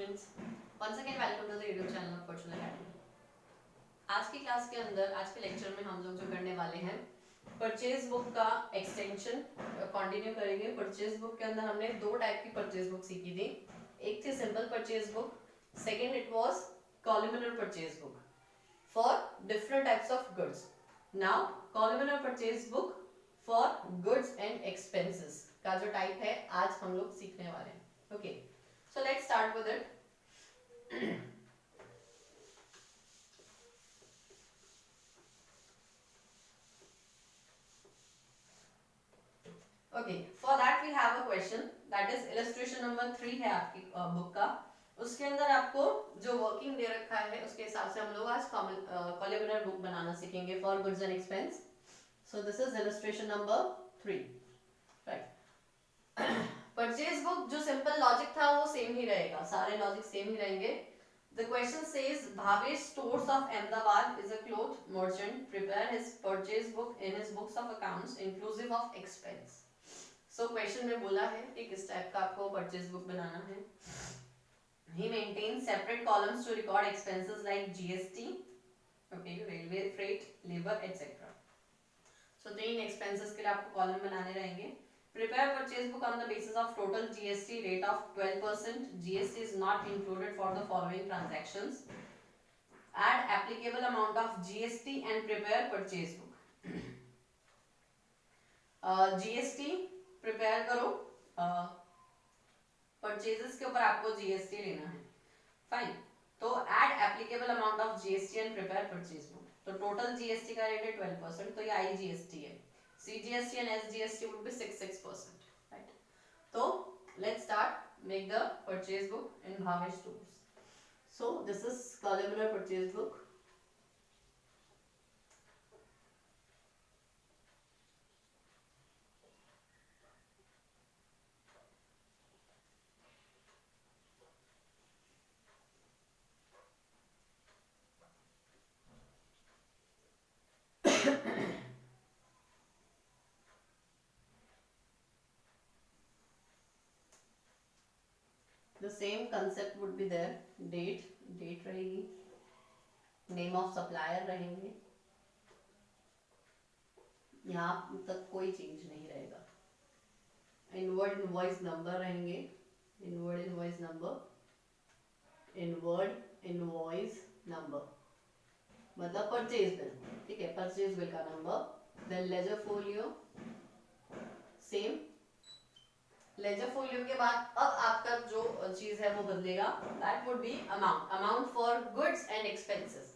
Students, once again welcome to the YouTube channel of Fortune Academy. आज की class के अंदर, आज के लेक्चर में हम लोग जो करने वाले हैं परचेज बुक का एक्सटेंशन कंटिन्यू करेंगे। परचेज बुक के अंदर हमने दो टाइप की परचेज बुक सीखी थी। एक थी simple purchase book, second it was columnar purchase book for different types of goods. Now columnar purchase book for goods and expenses का जो टाइप है आज हम लोग सीखने वाले हैं। Okay, so let's start with it. Okay, for that we have a question, that is illustration number 3 है आपकी बुक का। उसके अंदर आपको जो वर्किंग दे रखा है उसके हिसाब से हम लोग आज कॉलमनर बुक बनाना सीखेंगे for goods and expense. So this is illustration number 3, right. Purchase book जो सिंपल लॉजिक था वो सेम ही रहेगा, सारे लॉजिक सेम ही रहेंगे। The question says Bhavesh Stores of Ahmedabad is a cloth merchant. Prepare his purchase book in his books of accounts inclusive of expense. So question में बोला है कि किस टाइप का आपको परचेज बुक बनाना है। He maintains separate columns to record expenses like GST, okay, railway freight, labor, etc. So 3 expenses के लिए आपको कॉलम बनाने रहेंगे। Prepare purchase book on the basis of total GST rate of 12%. GST is not included for the following transactions. Add applicable amount of GST and prepare purchase book. GST prepare करो, purchases के ऊपर आपको GST लेना है, fine। तो add applicable amount of GST and prepare purchase book। तो total GST का rate है 12%, तो ये IGST है। CGST and SGST would be 6%, right? So let's start, make the purchase book in Bhavesh Stores. So this is columnar purchase book. The same concept would be there, date रहेगी, name of supplier रहेंगे, यहाँ तक कोई change नहीं रहेगा। Inward invoice number रहेंगे, inward invoice number, inward invoice number मतलब purchase bill, ठीक है, परचेज बिल का number. Then ledger folio, same. Ledger folio के बाद अब आपका जो चीज है वो बदलेगा, that would be amount, amount for goods and expenses.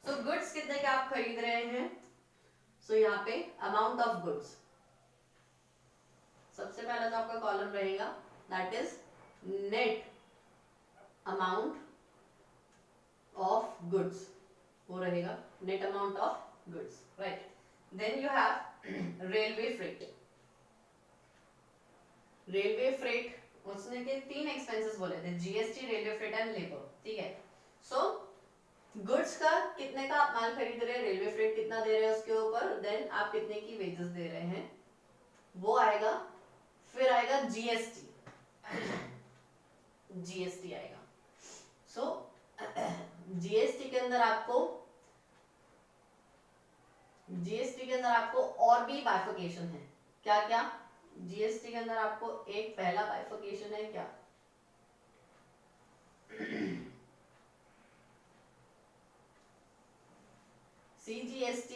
So goods कितने के आप खरीद रहे हैं, सो यहाँ पे अमाउंट ऑफ गुड्स, सबसे पहला जो आपका कॉलम रहेगा that is net amount of goods, वो रहेगा net amount of goods, right. Then you have railway freight. Railway freight उसने के 3 एक्सपेंसेस बोले थे, GST, railway freight and labour, ठीक है। सो गुड्स का कितने का आप माल खरीद रहे हैं, रेलवे फ्रेट कितना दे रहे हैं उसके ऊपर, देन आप कितने की वेजेस दे रहे हैं वो आएगा। फिर आएगा जीएसटी, जीएसटी आएगा। सो जीएसटी के अंदर आपको, जीएसटी के अंदर आपको और भी बाइफिकेशन है, क्या क्या। जीएसटी के अंदर आपको एक पहला बाइफिकेशन है क्या, CGST,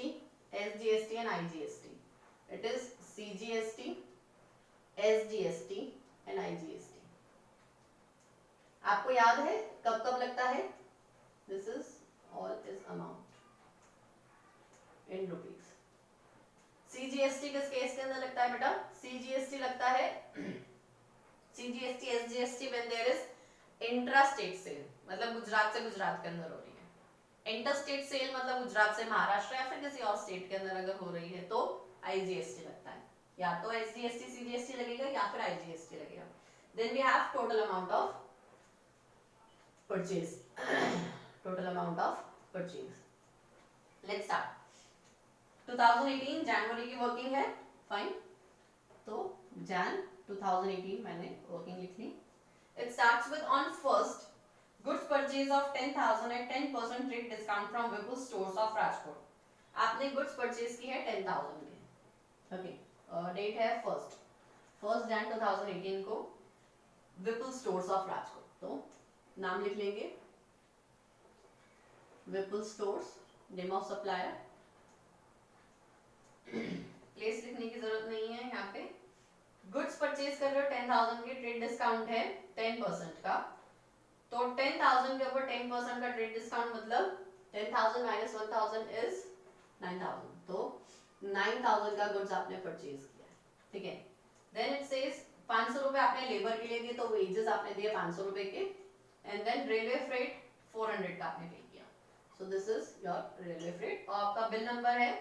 SGST and IGST. It is CGST, SGST and IGST. आपको याद है कब कब लगता है, this is all is amount in rupees. CGST किस केस के अंदर लगता है बेटा, CGST लगता है CGST, SGST when there is intra-state sale, मतलब गुजरात से गुजरात के अंदर हो रही है। इंटरस्टेट सेल मतलब गुजरात से महाराष्ट्र या फिर किसी और स्टेट के अंदर अगर हो रही है तो आईजीएसटी लगता है, या तो एसजीएसटी सीजीएसटी लगेगा या फिर आईजीएसटी लगेगा। Then we have total amount of purchase, total amount of purchase. Let's start. 2018 जनवरी की वर्किंग है, फाइन। तो जैन 2018 मैंने वर्किंग लिख ली। It starts with on first goods purchase of 10,000 at 10% trade discount from Vipul stores of Rajkot. आपने goods purchase की है 10,000 के, ओके, डेट है फर्स्ट जैन 2018 को विपुल स्टोर्स ऑफ राजकोट. तो नाम लिख लेंगे Vipul stores, name of supplier. Place लिखने की जरूरत नहीं है यहाँ पे. गुड्स परचेज कर रहे हो 10,000 के, ट्रेड डिस्काउंट है 10% का. तो 10,000 के ऊपर 10% का ट्रेड डिस्काउंट मतलब 10,000 माइनस 1,000 इज 9,000. तो 9,000 का गुड्स आपने परचेज किया, ठीक है. देन इट सेज 500 रुपए आपने लेबर के लिए दिए, तो वेजेस आपने दिए 500 रुपए के. एंड देन रेलवे फ्रेट 400 का आपने पे किया. So this is your railway freight. और आपका बिल नंबर है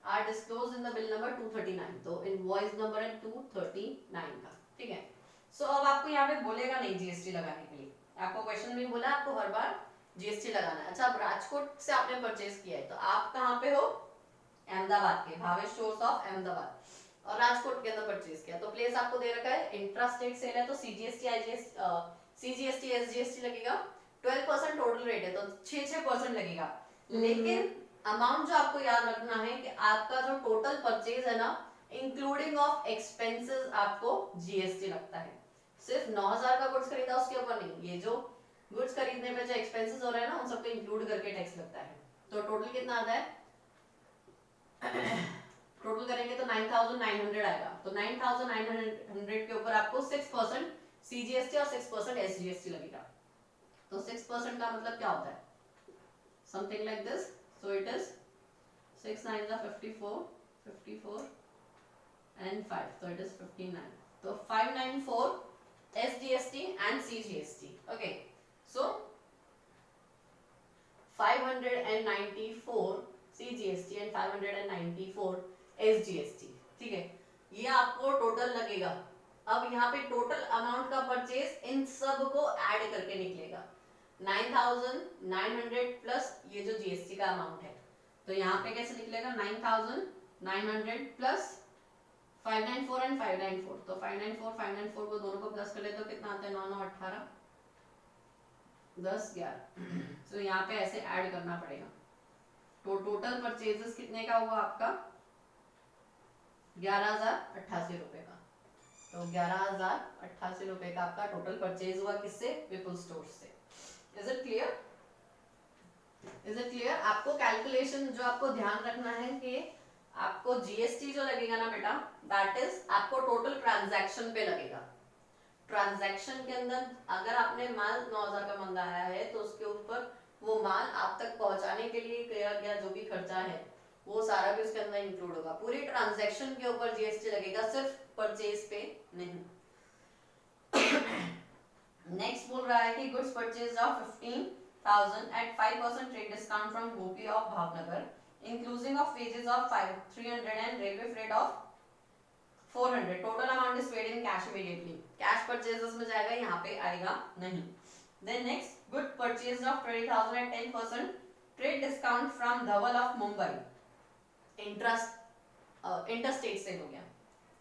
are disclose in the bill number 239. तो इनवॉइस नंबर है 239 का, ठीक है. सो अब आपको यहाँ पे बोलेगा नहीं जीएसटी लगाने के लिए. आपको क्वेश्चन में बोला आपको हर बार जीएसटी लगाना है. अच्छा, अब राजकोट से आपने परचेज किया है, तो आप कहाँ पे हो? अहमदाबाद के भावेश स्टोर्स ऑफ अहमदाबाद. और राजकोट के अंदर परचेज किया, तो प्लेस आपको दे रखा है इंट्रा स्टेट सेल है, तो सीजीएसटी सीजीएसटी एसजीएसटी लगेगा. 12% टोटल रेट है, तो 6% लगेगा. लेकिन अमाउंट जो आपको याद रखना है कि आपका जो टोटल परचेज है ना, इंक्लूडिंग ऑफ एक्सपेंसेस, आपको जीएसटी लगता है. सिर्फ 9,000 का गुड्स खरीदा उसके ऊपर नहीं, ये जो गुड्स खरीदने पे जो एक्सपेंसेस हो रहे हैं ना, उन सबको इंक्लूड करके टैक्स लगता है. तो टोटल कितना आता है? टोटल करेंगे तो 9,900 आएगा. तो 9,900 के ऊपर आपको 6% सीजीएसटी और 6% एसजीएसटी लगेगा. तो 6% का मतलब क्या होता है? Something like this. So it is 6 9 54, 54 and 5, so it is 59. So 594 SGST and CGST. Okay, so 594 CGST and 594 SGST. ठीक है, ये आपको टोटल लगेगा. अब यहाँ पे टोटल अमाउंट का परचेज इन सब को ऐड करके निकलेगा. 9,900 प्लस ये जो जीएसटी का अमाउंट है, तो यहाँ पे कैसे निकलेगा? 9,900 प्लस 594 एंड 594. तो 594 को दोनों को प्लस कर ले तो कितना आता है? 9 9 18 10 11. तो यहाँ पे ऐसे ऐड करना पड़ेगा. तो टोटल परचेजेस कितने का हुआ आपका? 11,088 रुपए का. तो 11,088 रुपए का आपका टोटल परचेज हुआ. किससे? विपुल स्टोर्स से. Is it clear? Is it clear? आपको कैलकुलेशन जो आपको ध्यान रखना है कि आपको जीएसटी जो लगेगा ना बेटा, दैट इज आपको टोटल ट्रांजैक्शन पे लगेगा. ट्रांजैक्शन के अंदर अगर आपने माल 9,000 का मंगाया है, तो उसके ऊपर वो माल आप तक पहुंचाने के लिए किया गया जो भी खर्चा है, वो सारा भी उसके अंदर इंक्लूड होगा. पूरी ट्रांजैक्शन के ऊपर जीएसटी लगेगा, सिर्फ परचेज पे नहीं. नेक्स्ट बोल रहा है कि goods purchase of 15,000 at 5% trade discount from Gopi of Bhavnagar, inclusive of wages of 300 and railway freight of 400. Total amount is paid in cash immediately. Cash purchases में जाएगा, यहाँ पे आएगा नहीं. Then next, good purchase of 20,000 at 10% trade discount from Dhaval of Mumbai. Interstate sale हो गया,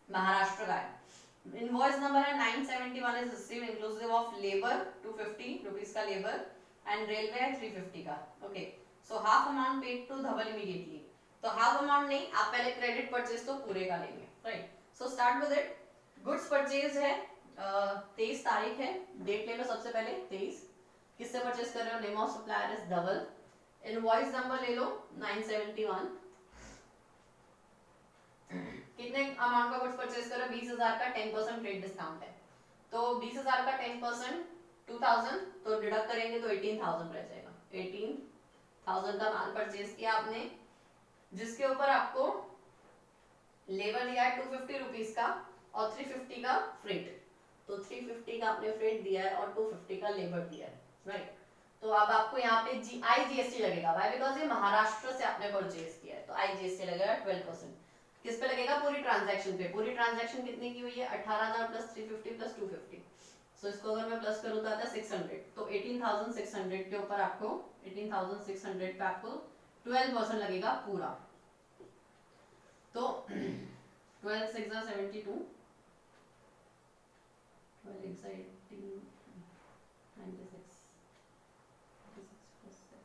महाराष्ट्र का है. Invoice number है 971 is received inclusive of labor 250 rupees का labor and railway है 350 का. Okay. So half amount paid to Dhaval immediately. तो half amount नहीं, आप पहले credit purchase तो पूरे का लेंगे, right? So start with it. Goods purchase है 23 तारीख है. डेट ले लो सबसे पहले 23. किससे परचेज कर रहे हो? Name of supplier is Dhaval. Invoice number ले लो 971. कितने अमाउंट का गुड्स परचेज कर रहे हो? 20,000 का 10% ट्रेड डिस्काउंट है. तो 20,000 का 10% 2,000, तो डिडक्ट करेंगे तो 18,000 रह जाएगा. 18,000 का माल परचेज किया आपने, जिसके ऊपर आपको लेबर दिया है 250 रुपीज का और 350 का फ्रेट. तो 350 का आपने फ्रेट दिया है और 250 का लेबर दिया है, राइट? तो अब आपको यहाँ पे आईजीएसटी लगेगा. व्हाई? बिकॉज ये महाराष्ट्र से आपने परचेज किया है, तो आईजीएसटी लगेगा 12%. किस पे लगेगा? पूरी ट्रांजैक्शन पे. पूरी ट्रांजैक्शन कितने की हुई है? 18,000 प्लस 350 प्लस 250. सो इसको अगर मैं प्लस करूँ तो आता है 600. तो 18,600 के ऊपर आपको 18,600 पे आपको 12% लगेगा पूरा. तो 12 6 72, 12 6 18, 96 plus 7.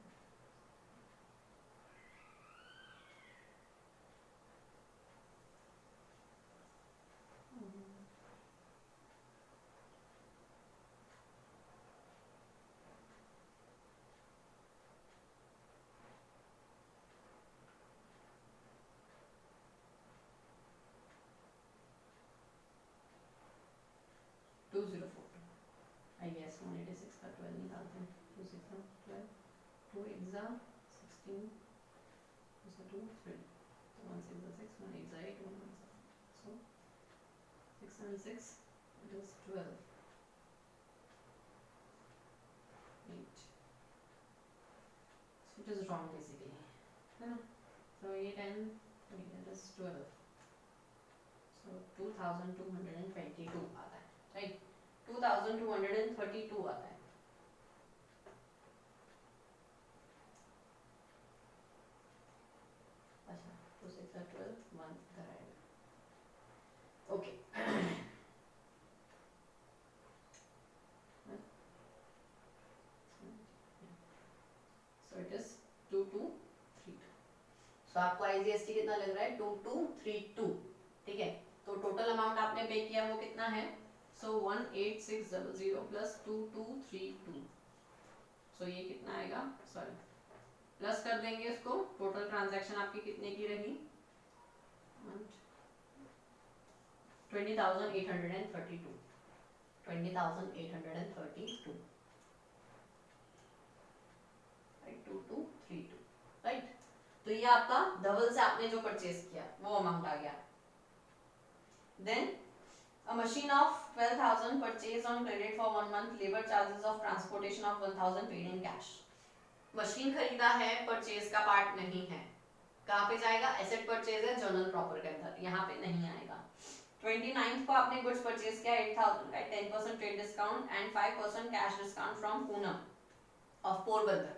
2042. I guess 186 का 12 निकालते हैं. 2 6 12, 2 8 16, 2 2 3. So 1 6 6, 1 8 8, 1 1 7. So 6 and 6, it is 12. 8. So it is wrong basically. So 8 and 3, that is 12. So 2222 आता है, right? 2232 आता है. अच्छा, 2 6 12, 1 इधर आएगा. Okay. So it is 2232. So आपको IGST कितना लग रहा है? 2232. ठीक है. तो टोटल अमाउंट आपने पे किया वो कितना है? सो 18600 प्लस 2232. सो ये कितना आएगा? सॉरी, प्लस कर देंगे इसको. टोटल ट्रांजैक्शन आपकी कितने की रही? 20,832. 20,832. राइट, 2232. राइट. तो ये आपका धवल से आपने जो परचेज किया वो अमाउंट आ गया. Then a machine of 12,000 purchased on credit for 1 month, labor charges of transportation of 1,000 paid in cash. Machine खरीदा है, परचेज का पार्ट नहीं है. कहाँ पे जाएगा? एसेट परचेज है जर्नल प्रॉपर के अंदर, यहाँ पे नहीं आएगा. 29th को आपने गुड्स परचेज किया 8,000 का 10% trade discount and 5% cash discount from Poonam of Porbandar,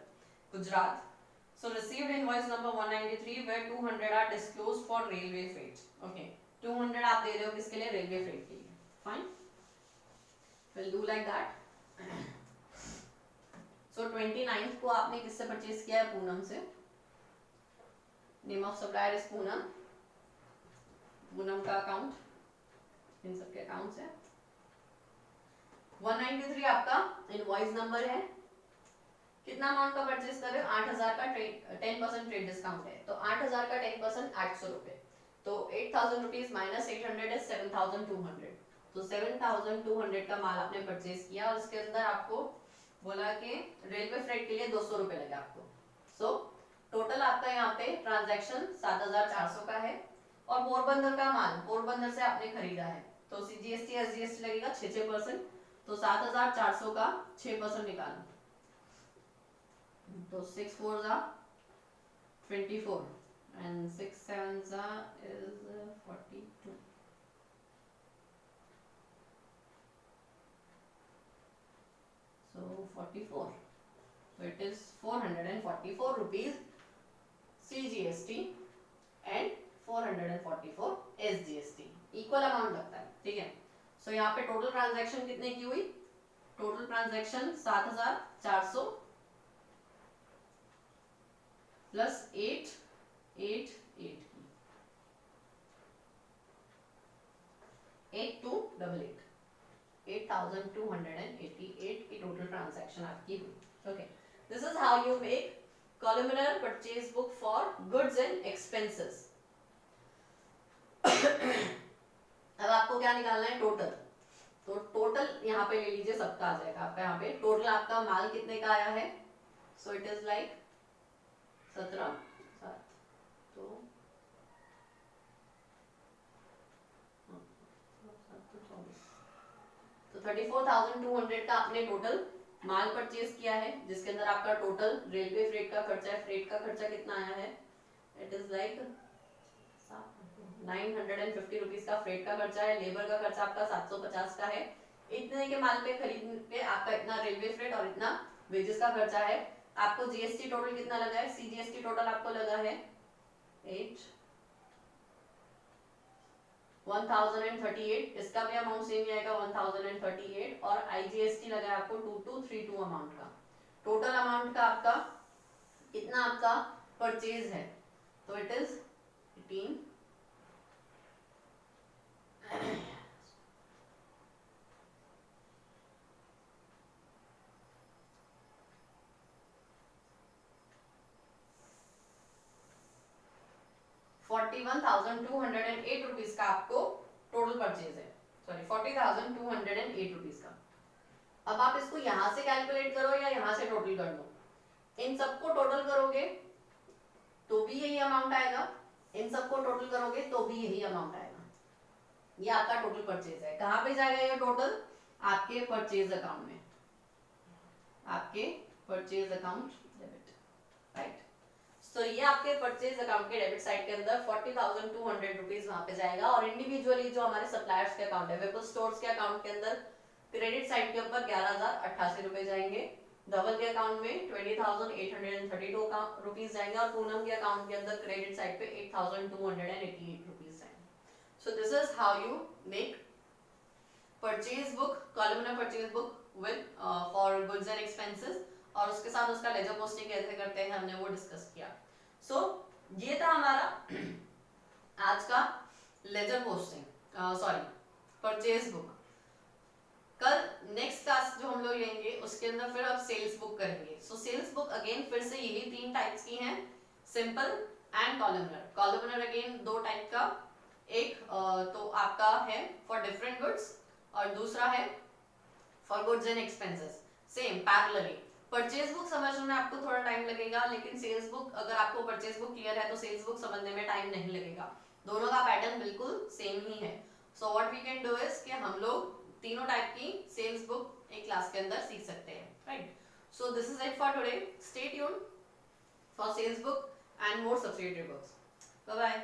Gujarat. So received invoice number 193 where 200 are disclosed for railway freight. Okay. 200 आप दे रहे हो किसके लिए? रेलवे फ्रेट के लिए. Fine, will do like that. So 29th को आपने किससे परचेज किया है? पूनम से. Name of supplier is Poonam. Poonam का अकाउंट, इन सबके अकाउंट्स है. 193 आपका इनवॉइस नंबर है. कितना अमाउंट का परचेज कर रहे हो? 8,000 का 10% ट्रेड डिस्काउंट है. तो 8,000 का 10% 800 रुपए. तो 8,000 रुपीज माइनस 800 है 7,200. तो 7,200 का माल आपने परचेज किया और उसके अंदर आपको बोला कि रेलवे फ्रेट के लिए 200 रुपए लगे आपको. सो टोटल आपका यहाँ पे ट्रांजैक्शन 7,400 का है. और पोरबंदर का माल पोरबंदर से आपने खरीदा है तो CGST SGST लगेगा 6%. तो 7,400 का 6% निकालो. तो 6 4 24 and 6 7 is 42. So 44. So it is 444 rupees CGST and 444 SGST. Equal amount लगता है. ठीक है. सो यहाँ पे टोटल ट्रांजैक्शन कितने की हुई? टोटल ट्रांजैक्शन 7,400 प्लस 888 की 8288 8,288 की टोटल ट्रांजैक्शन आपकी हुई. Okay, this is how you make columnar purchase book for goods and expenses. अब आपको क्या निकालना है? टोटल. तो टोटल यहाँ पे ले लीजिए, सबका आ जाएगा आपका. यहाँ पे टोटल आपका माल कितने का आया है? सो इट इज लाइक 17 तो 34,200 का आपने टोटल माल परचेज किया है, जिसके अंदर आपका टोटल रेलवे फ्रेट का खर्चा है. फ्रेट का खर्चा कितना आया है? इट इज लाइक 950 रुपीज का फ्रेट का खर्चा है. लेबर का खर्चा आपका 750 का है. इतने के माल पे खरीदने पे आपका इतना रेलवे फ्रेट और इतना वेजेस का खर्चा है. आपको जीएसटी टोटल कितना लगा है? सीजीएसटी टोटल आपको लगा है 8 1038, इसका भी अमाउंट सेम ही आएगा 1038, और IGST लगा है आपको 2232 अमाउंट का। टोटल अमाउंट का आपका कितना आपका परचेज है, तो इट इज 18 41,208 रुपीज का आपको टोटल परचेज है, सॉरी 40,208 रुपीज का। अब आप इसको यहां से कैलकुलेट करो या यहां से टोटल कर लो, इन सबको टोटल करोगे तो भी यही अमाउंट आएगा, इन सबको टोटल करोगे तो भी यही अमाउंट आएगा। ये आपका टोटल परचेज है। कहां पे जाएगा ये टोटल, आपके परचेज अकाउंट में, आपके परचेज अकाउंट डेबिट, राइट। सो ये आपके परचेज अकाउंट के डेबिट साइड के अंदर 40,200 रुपीज वहां पे जाएगा, और इंडिविजुअली जो हमारे सप्लायर्स के अकाउंट है, वेपल स्टोर्स के अकाउंट के अंदर क्रेडिट साइड के ऊपर 11,088 रुपए जाएंगे, धवल के अकाउंट में 20,832 रुपीज जाएंगे, और पूनम के अकाउंट के अंदर क्रेडिट साइड पे 8,288 रुपीज जाएंगे। सो this is how you make purchase book, columnar purchase book with for goods and expenses, और उसके साथ उसका लेजर पोस्टिंग कैसे करते हैं हमने वो डिस्कस किया। सो ये था हमारा आज का ledger posting, sorry purchase book. कल नेक्स्ट क्लास जो हम लोग लेंगे उसके अंदर फिर अब सेल्स बुक करेंगे। सो सेल्स बुक अगेन फिर से यही 3 टाइप्स की हैं, simple and columnar. Columnar again 2 type का, एक तो आपका है फॉर डिफरेंट गुड्स और दूसरा है for goods and expenses, same parallelly. Purchase book समझने में आपको थोड़ा टाइम लगेगा, लेकिन सेल्स बुक, अगर आपको परचेज बुक क्लियर है तो सेल्स बुक समझने में टाइम नहीं लगेगा, दोनों का पैटर्न बिल्कुल सेम ही है। So what we can do is कि हम लोग तीनों टाइप की सेल्स बुक एक क्लास के अंदर सीख सकते हैं, right. So this is it for today, stay tuned for sales book and more subsidiary books. Bye bye.